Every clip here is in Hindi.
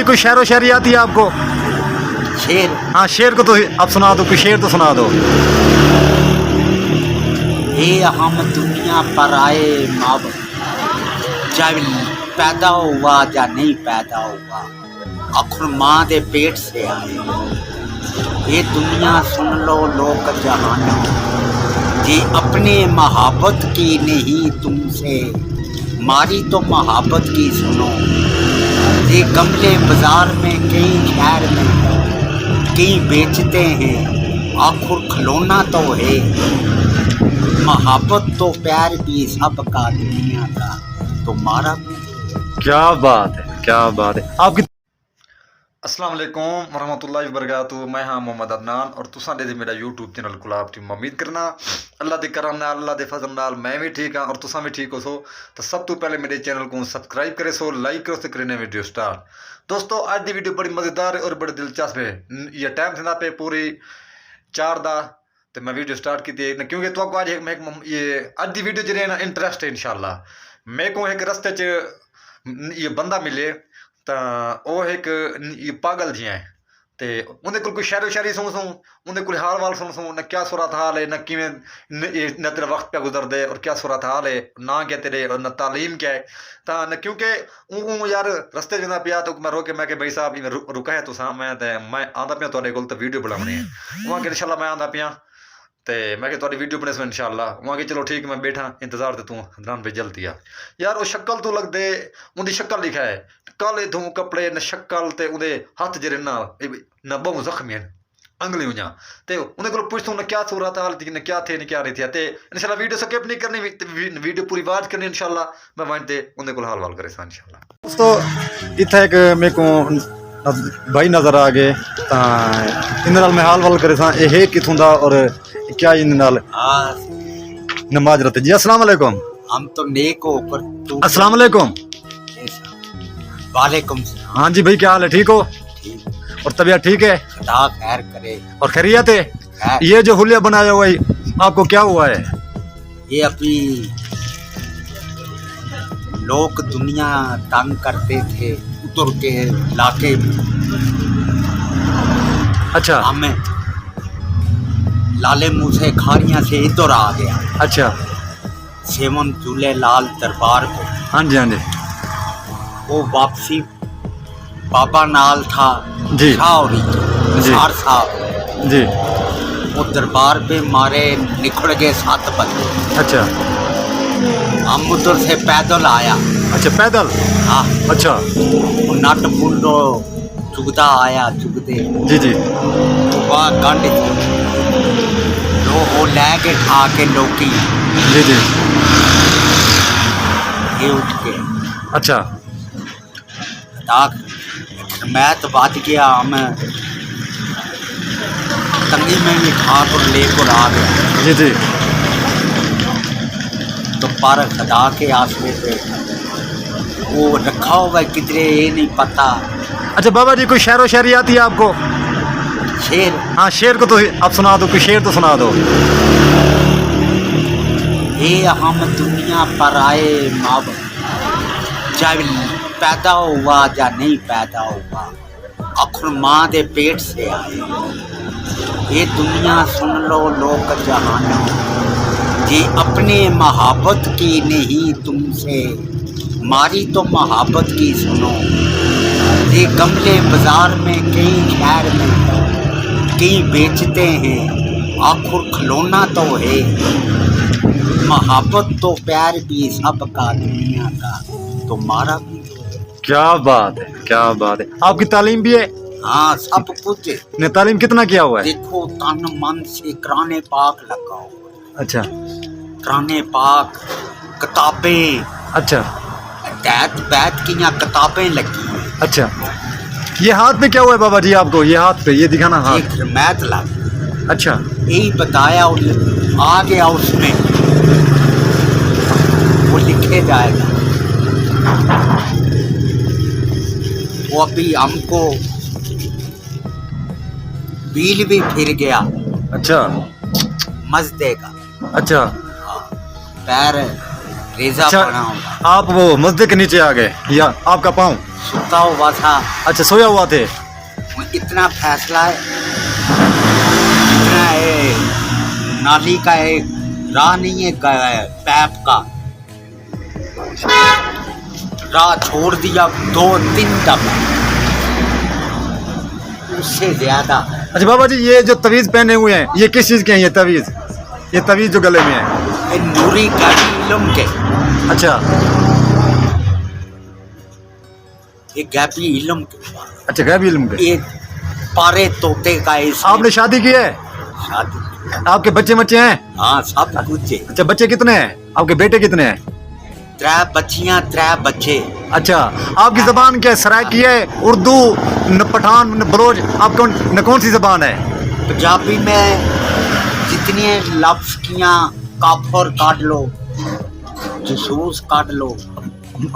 कोई शेर व शायरी आती है आपको? शेर? हाँ, शेर को तो आप सुना दो, कोई शेर तो सुना दो। ये हम दुनिया पर आए माँ जब पैदा हुआ या नहीं पैदा हुआ, आखिर माँ के पेट से आए। ये दुनिया सुन लो लोक जहानों, जी अपने मोहब्बत की नहीं तुमसे, मारी तो मोहब्बत की सुनो। ये गमले बाजार में कई शहर में कई बेचते हैं, आखिर खिलौना तो है। मोहब्बत तो प्यार भी सबका दुनिया का, तुम्हारा भी। क्या बात है, क्या बात है आपकी। अस्सलाम वालेकुम वरहमतुल्लाहि वबरकातुहू। मैं हाँ मोहम्मद अदनान और तुसा दे मेरा यूट्यूब चैनल गुलाब टीम उम्मीद करना अल्लाह दे करम नाल अल्लाह दे फजल नाल मैं भी ठीक हाँ और तुसा भी ठीक हो सो। तो सब तो पहले मेरे चैनल को सब्सक्राइब करे सो, लाइक करो, तो करें वीडियो स्टार्ट। दोस्तों आज की वीडियो बड़ी मज़ेदार और बड़ी दिलचस्प है। ये टाइम था पे पूरी 4 दा तो मैं वीडियो स्टार्ट की थी क्योंकि तो आज ये आज की वीडियो जो ना इंटरेस्ट है इंशाल्लाह। मेरे को एक रस्ते च ये बंदा मिले तो वह एक पागल जी है तो उन्हें कोई शायरी शायरी सुन उन्हें कोई हाल वाल सुन न क्या सूरत हाल है, न किमें न तेरा वक्त पे गुजर दे और क्या सूरत हाल है, ना क्या तेरे और न तालीम क्या है। तो न क्योंकि यार रस्ते जना पिया तो मैं रोके मैं भाई साहब रुका है तो मैं आंदा पिया थोड़े को तो वीडियो बनानी है वहाँ के इंशाल्लाह मैं आंदा पिया तो मैं थोड़ी वीडियो बने इंशाल्लाह वहाँ की। चलो ठीक मैं बैठा इंतजार तू दरान पे जल्दी आ यार। वो शक्ल तू लग दे उनकी शक्ल लिखा है काले धू कपड़े न शक्ल ते उनके हथ जरे न बहु जख्मी हैं अंगली हुई तो उन्हें को पूछता हूँ न क्या सूरत हाल थी न क्या थे न क्या नहीं थी। तो इंशाल्लाह वीडियो स्किप नहीं करनी, वीडियो पूरी बात करनी इंशाल्लाह। मैं वहीं ते उन्हें को हाल वाल करे इंशाल्लाह। दोस्तों इतना एक मेरे को भाई नजर आ गए इन मैं हाल वाल करे सा ये किथों दा और क्या इन नमाज रहते जी। अस्सलाम वालेकुम। हम तो नेक हो पर तू। अस्सलाम वालेकुम। वालेकुम। हाँ जी भाई क्या हाल है, ठीक हो? और तबीयत ठीक है? खुदा खैर करे। और खैरियत है? ये जो हुलिया बनाया हुआ है आपको क्या हुआ है? ये अभी लोग दुनिया तंग करते थे उतर के लाके। अच्छा। हमें लाले मुँह से खारियाँ से इधर आ गया। अच्छा। सेवन झूले लाल दरबार पे। हाँ जी हाँ जी। वो वापसी बाबा नाल था जी निसार साहब जी। वो दरबार पे मारे निकल गए 7 बजे। अच्छा। हम उधर से पैदल आया। अच्छा पैदल? हाँ। अच्छा। वो नट पुंडो चुगदा आया चुगदे जी जी। वहाँ गंड थी वो लैके खा के लौकी। जी जी। ये उठ के। अच्छा। मैं तो बच गया, मैं तंगी में भी खा कर लेकर आ गया। जी जी। तो पर खुदा के आसरे पे वो रखा हुआ किधरे ये नहीं पता। अच्छा बाबा जी कोई शेर व शायरी आती है आपको? शेर? हाँ, शेर को तो आप सुना दो, कोई शेर तो सुना दो। ये हम दुनिया पर आए माँ जब पैदा हुआ या नहीं पैदा हुआ, आखिर माँ के पेट से आए। ये दुनिया सुन लो लोक जहानों, जी अपने मोहब्बत की नहीं तुमसे, मारी तो मोहब्बत की सुनो। ये गमले बाजार में कई शहर में कई बेचते हैं, आखिर खिलौना तो है। मोहब्बत तो प्यार भी सबका दुनिया का, तुम्हारा भी। क्या बात है, क्या बात है। आपकी तालीम भी है? हाँ सब कुछ। ने तालीम कितना किया हुआ है? देखो तन मन से कुरान पाक लगा हुआ है। अच्छा। कुरान पाक किताबें। अच्छा। बैत की यहाँ किताबें लगी हैं। अच्छा। ये हाथ पे क्या हुआ है बाबा जी आपको? ये हाथ पे ये दिखाना हाथ। मैथ लग। अच्छा। यही बताया आ गया उसमें, वो लिखे जाएगा। वो अभी हमको बिल भी फिर गया। अच्छा। मजदे का। अच्छा। पैर रेजा अच्छा, बना होगा। आप वो मस्जिद के नीचे आ गए या आपका पाँव? सुता हुआ था। अच्छा, सोया हुआ थे। इतना फैसला है, इतना नाली का एक राह नहीं है, पैप का राह छोड़ दिया 2-3 दफा, उससे ज्यादा। अच्छा बाबा जी, ये जो तवीज पहने हुए हैं ये किस चीज के हैं? ये तवीज जो गले में है, ये नूरी का इल्म के। अच्छा ये गैपी इल्म के। अच्छा, गैबी इल्म के। ये पारे तोते का इसमें आपने शादी की है? शादी। आपके बच्चे हैं? हाँ, सब कुछ है। अच्छा, बच्चे कितने हैं? आपके बेटे कितने हैं? 3 बच्चियां 3 बच्चे। अच्छा, आपकी जबान क्या है? सराइकी है, उर्दू, न पठान, न बलोच, आप कौन सी जबान है? पंजाबी में जितनी लफ्ज कियां काफर काट लो, जसूस काट लो,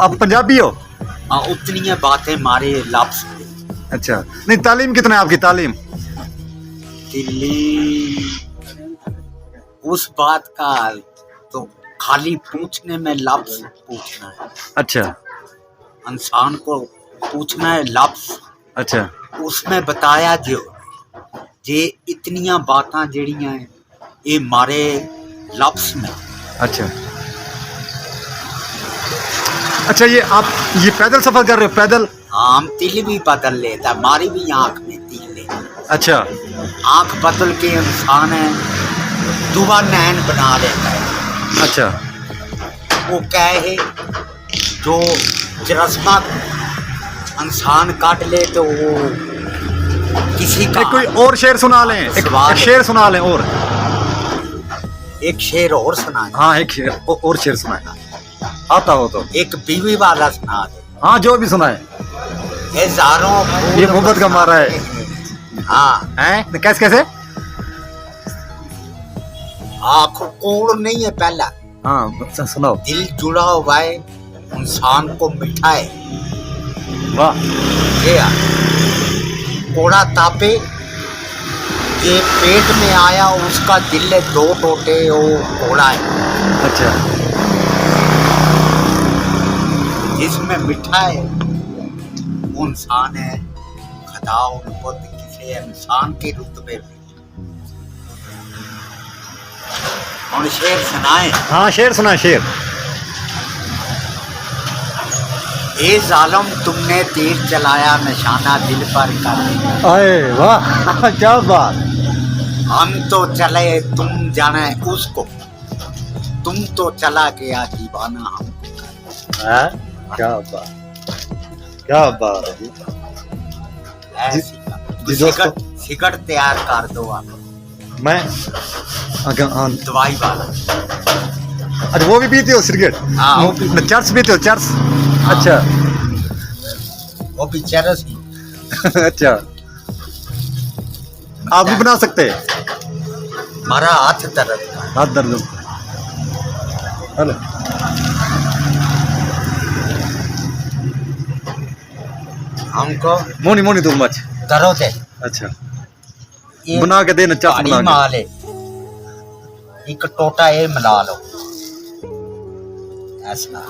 आप पंजाबी हो? हाँ, उतनी बातें मारे लफ्ज। अच्छा, नहीं तालीम कितना है आपकी? तालीम दिल्ली उस बात का तो खाली पूछने में लफ्ज पूछना है। अच्छा इंसान को पूछना है लफ्ज। अच्छा उसमें बताया जो जे इतनियां बातां जड़ियां हैं ये मारे लफ्ज में। अच्छा अच्छा, ये पैदल सफर कर रहे हो? पैदल? आम तिल भी बदल लेता, मारी भी आंख में तिल ले। अच्छा आंख बदल के इंसान है दुआ नैन बना लेता है। अच्छा, वो क्या है जो चरस्मा इंसान काट ले तो वो किसी का। कोई और शेर सुना लें, एक शेर सुना लें। और एक शेर और सुना। हाँ, एक शेर और शेर सुनाए, आता हो तो। एक बीवी वाला सुना दे। हाँ, जो भी सुनाए। ये ज़ारों ये मोहब्बत का मारा है। हाँ हैं? कैसे? आँख कोड़ नहीं है पहला। हाँ, सुनाओ। दिल जुड़ा हुआ है इंसान को मिठा है। वाह। ये कोड़ा तापे ये पेट में आया उसका दिल है 2 टोटे वो कोड़ा है। अच्छा, जिसमें मिठा है वो इंसान है। खुदा उनको किसी इंसान के रुतबे में। और शेर सुनाए। हाँ, शेर सुना, शेर। ए जालिम तुमने तीर चलाया निशाना दिल पर कर। अरे वाह, क्या बात। हम तो चले तुम जाने उसको, तुम तो चला गया दीवाना हमको। है? क्या बात, क्या बात है। सिगरेट तैयार कर दो आप। मैं हाँ, दवाई वाला। अच्छा, वो भी पीते हो सिगरेट? हाँ, वो भी। चर्च पीते हो? चर्च? हाँ। अच्छा वो भी चरस ही। अच्छा, आप भी बना सकते हैं? हमारा हाथ दर्द का। हाथ दर्द। हेलो, हमको मोनी टू मच। दर्द है। अच्छा, बना के देना, चाप बना के। माल है एक टोटा ये मिला लो ऐसा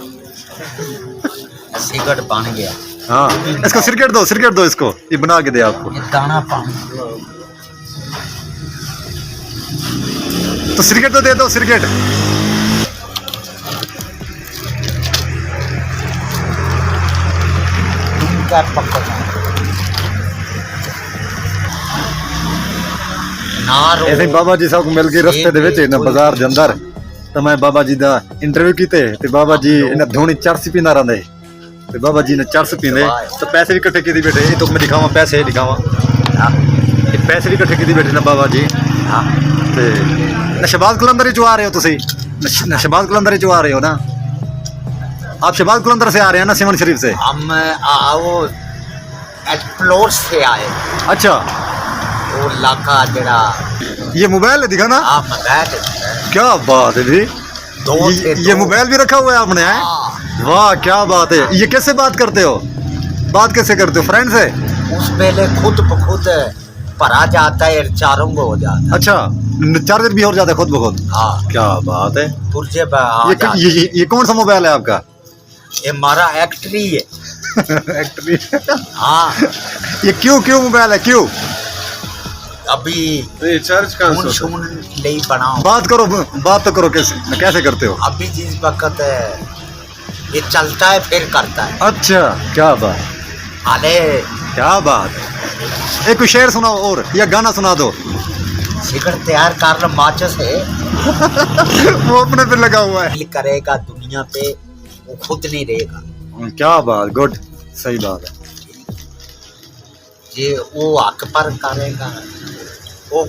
सिगरेट बन गया। हाँ, इसको सिगरेट दो इसको, ये बना के दे आपको। ये दाना पानी तो सिगरेट तो दे दो, सिगरेट। तुम क्या पक्का ऐसे बाबा जी साहब को मिल के रस्ते दे विच ना बाजार दे अंदर तो मैं बाबा जी दा इंटरव्यू कीते ते बाबा जी इन्हें धोनी चरस पींदा रहंदे ते बाबा जी ने चरस पींदे तो पैसे भी इकट्ठे कीती बैठे। ये तो मैं दिखावा पैसे दिखावा, ये पैसे भी इकट्ठे कीती बैठे ना बाबा जी। ते शहबाज कलंदर चो आ रहे हो तुसी? शहबाज कलंदर चो आ रहे हो ना आप? शहबाज कलंदर से आ रहे हैं ना, सिमन शरीफ से? हम वो एक्सप्लोर से आए। अच्छा, वो इलाका जरा ये मोबाइल है, दिखा ना। मोबाइल। क्या बात है जी, ये मोबाइल भी रखा हुआ है आपने? है वाह, क्या बात है। ये कैसे बात करते हो? बात कैसे करते हो? फ्रेंड से? उस पहले खुद ब खुद भरा जाता है, चारों को हो जाता है। अच्छा, चार्जर भी हो जाता है खुद ब खुद? हाँ, क्या बात है। पुर्जे ये कौन सा मोबाइल है आपका? ये हमारा एक्टरी है। एक्टरी। हाँ ये क्यों मोबाइल है क्यों? अभी चर्च खून शून नहीं बनाओ। बात तो करो, कैसे करते हो? अभी जिस वक्त ये चलता है फिर करता है। अच्छा, क्या बात, अरे क्या बात है। एक शेर सुनाओ और या गाना सुना दो। सिगरेट तैयार कर लो माचिस है। वो अपने पे लगा हुआ है। करेगा दुनिया पे वो खुद नहीं रहेगा। क्या बात, गुड, सही बात है। ये वो हक पर करेगा वो